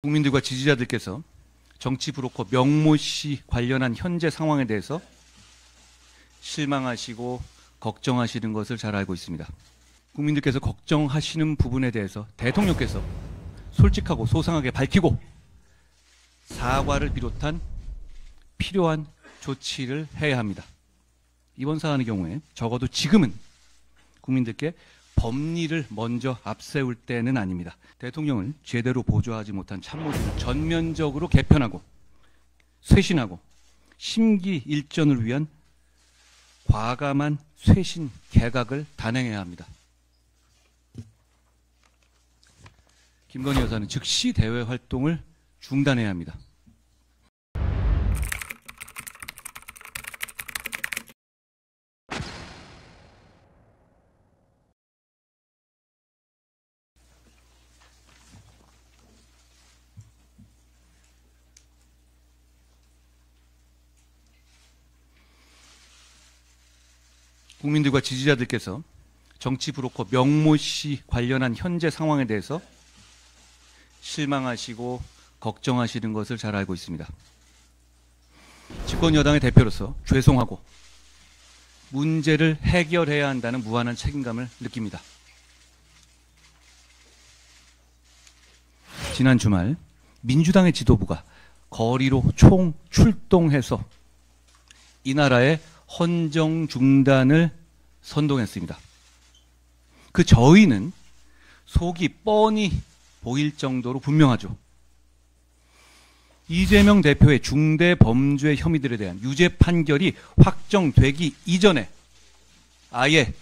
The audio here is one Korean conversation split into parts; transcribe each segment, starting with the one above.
국민들과 지지자들께서 정치 브로커 명모 씨 관련한 현재 상황에 대해서 실망하시고 걱정하시는 것을 잘 알고 있습니다. 국민들께서 걱정하시는 부분에 대해서 대통령께서 솔직하고 소상하게 밝히고 사과를 비롯한 필요한 조치를 해야 합니다. 이번 사안의 경우에 적어도 지금은 국민들께 법리를 먼저 앞세울 때는 아닙니다. 대통령을 제대로 보좌하지 못한 참모진을 전면적으로 개편하고 쇄신하고 심기일전을 위한 과감한 쇄신 개각을 단행해야 합니다. 김건희 여사는 즉시 대외 활동을 중단해야 합니다. 국민들과 지지자들께서 정치 브로커 명모 씨 관련한 현재 상황에 대해서 실망하시고 걱정하시는 것을 잘 알고 있습니다. 집권 여당의 대표로서 죄송하고 문제를 해결해야 한다는 무한한 책임감을 느낍니다. 지난 주말 민주당의 지도부가 거리로 총 출동해서 이 나라의 헌정 중단을 선동했습니다. 그 저희는 속이 뻔히 보일 정도로 분명하죠. 이재명 대표의 중대 범죄 혐의들에 대한 유죄 판결이 확정되기 이전에 아예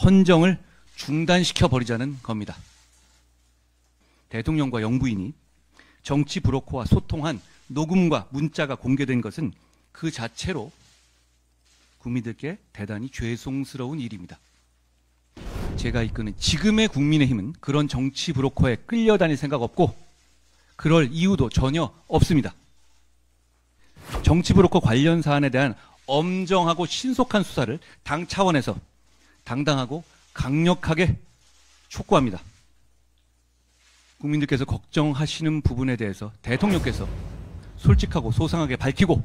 헌정을 중단시켜 버리자는 겁니다. 대통령과 영부인이 정치 브로커와 소통한 녹음과 문자가 공개된 것은 그 자체로 국민들께 대단히 죄송스러운 일입니다. 제가 이끄는 지금의 국민의힘은 그런 정치 브로커에 끌려다닐 생각 없고 그럴 이유도 전혀 없습니다. 정치 브로커 관련 사안에 대한 엄정하고 신속한 수사를 당 차원에서 당당하고 강력하게 촉구합니다. 국민들께서 걱정하시는 부분에 대해서 대통령께서 솔직하고 소상하게 밝히고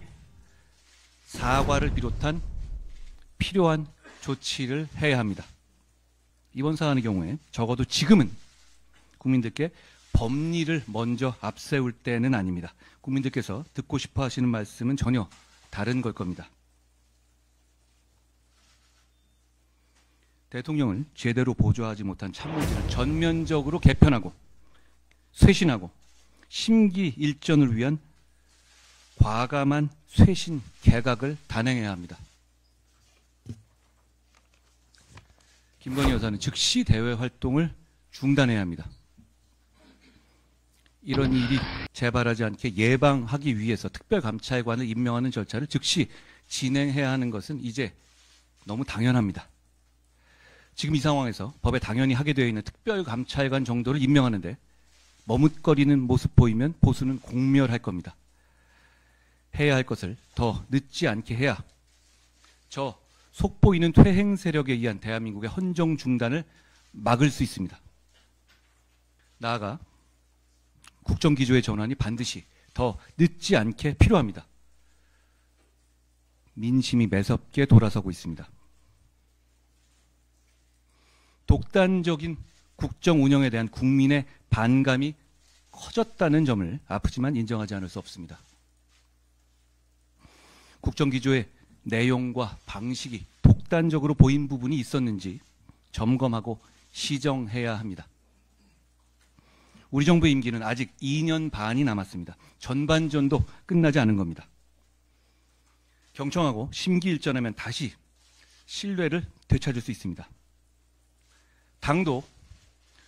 사과를 비롯한 필요한 조치를 해야 합니다. 이번 사안의 경우에 적어도 지금은 국민들께 법리를 먼저 앞세울 때는 아닙니다. 국민들께서 듣고 싶어 하시는 말씀은 전혀 다른 걸 겁니다. 대통령을 제대로 보좌하지 못한 참모진을 전면적으로 개편하고 쇄신하고 심기일전을 위한 과감한 쇄신 개각을 단행해야 합니다. 김건희 여사는 즉시 대외 활동을 중단해야 합니다. 이런 일이 재발하지 않게 예방하기 위해서 특별감찰관을 임명하는 절차를 즉시 진행해야 하는 것은 이제 너무 당연합니다. 지금 이 상황에서 법에 당연히 하게 되어 있는 특별감찰관 정도를 임명하는데 머뭇거리는 모습 보이면 보수는 공멸할 겁니다. 해야 할 것을 더 늦지 않게 해야 저 속보이는 퇴행 세력에 의한 대한민국의 헌정 중단을 막을 수 있습니다. 나아가 국정기조의 전환이 반드시 더 늦지 않게 필요합니다. 민심이 매섭게 돌아서고 있습니다. 독단적인 국정 운영에 대한 국민의 반감이 커졌다는 점을 아프지만 인정하지 않을 수 없습니다. 국정기조의 내용과 방식이 독단적으로 보인 부분이 있었는지 점검하고 시정해야 합니다. 우리 정부의 임기는 아직 2년 반이 남았습니다. 전반전도 끝나지 않은 겁니다. 경청하고 심기일전하면 다시 신뢰를 되찾을 수 있습니다. 당도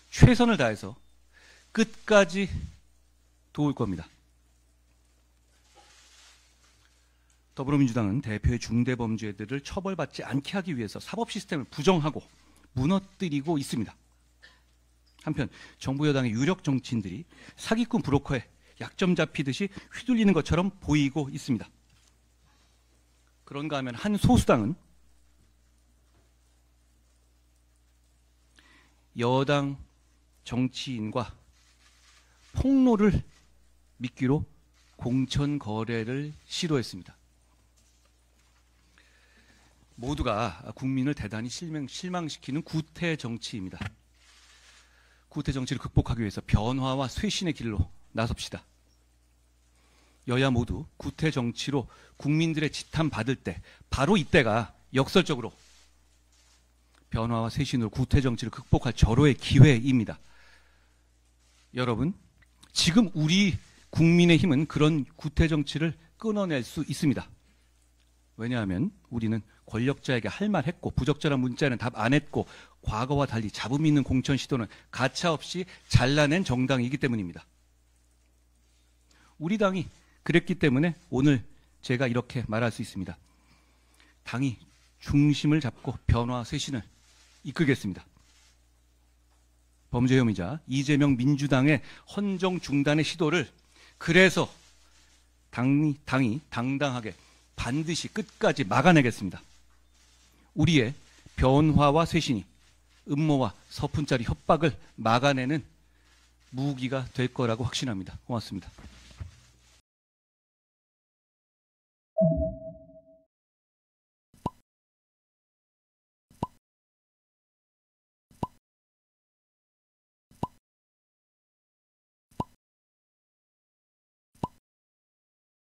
최선을 다해서 끝까지 도울 겁니다. 더불어민주당은 대표의 중대범죄들을 처벌받지 않게 하기 위해서 사법 시스템을 부정하고 무너뜨리고 있습니다. 한편 정부 여당의 유력 정치인들이 사기꾼 브로커에 약점 잡히듯이 휘둘리는 것처럼 보이고 있습니다. 그런가 하면 한 소수당은 여당 정치인과 폭로를 미끼로 공천 거래를 시도했습니다. 모두가 국민을 대단히 실망시키는 구태 정치입니다. 구태 정치를 극복하기 위해서 변화와 쇄신의 길로 나섭시다. 여야 모두 구태 정치로 국민들의 지탄 받을 때 바로 이때가 역설적으로 변화와 쇄신으로 구태 정치를 극복할 절호의 기회입니다. 여러분, 지금 우리 국민의힘은 그런 구태 정치를 끊어낼 수 있습니다. 왜냐하면 우리는 권력자에게 할 말 했고 부적절한 문자는 답 안 했고 과거와 달리 잡음 있는 공천 시도는 가차없이 잘라낸 정당이기 때문입니다. 우리 당이 그랬기 때문에 오늘 제가 이렇게 말할 수 있습니다. 당이 중심을 잡고 변화 쇄신을 이끌겠습니다. 범죄 혐의자 이재명 민주당의 헌정 중단의 시도를 그래서 당이 당당하게 반드시 끝까지 막아내겠습니다. 우리의 변화와 쇄신이 음모와 서푼짜리 협박을 막아내는 무기가 될 거라고 확신합니다. 고맙습니다.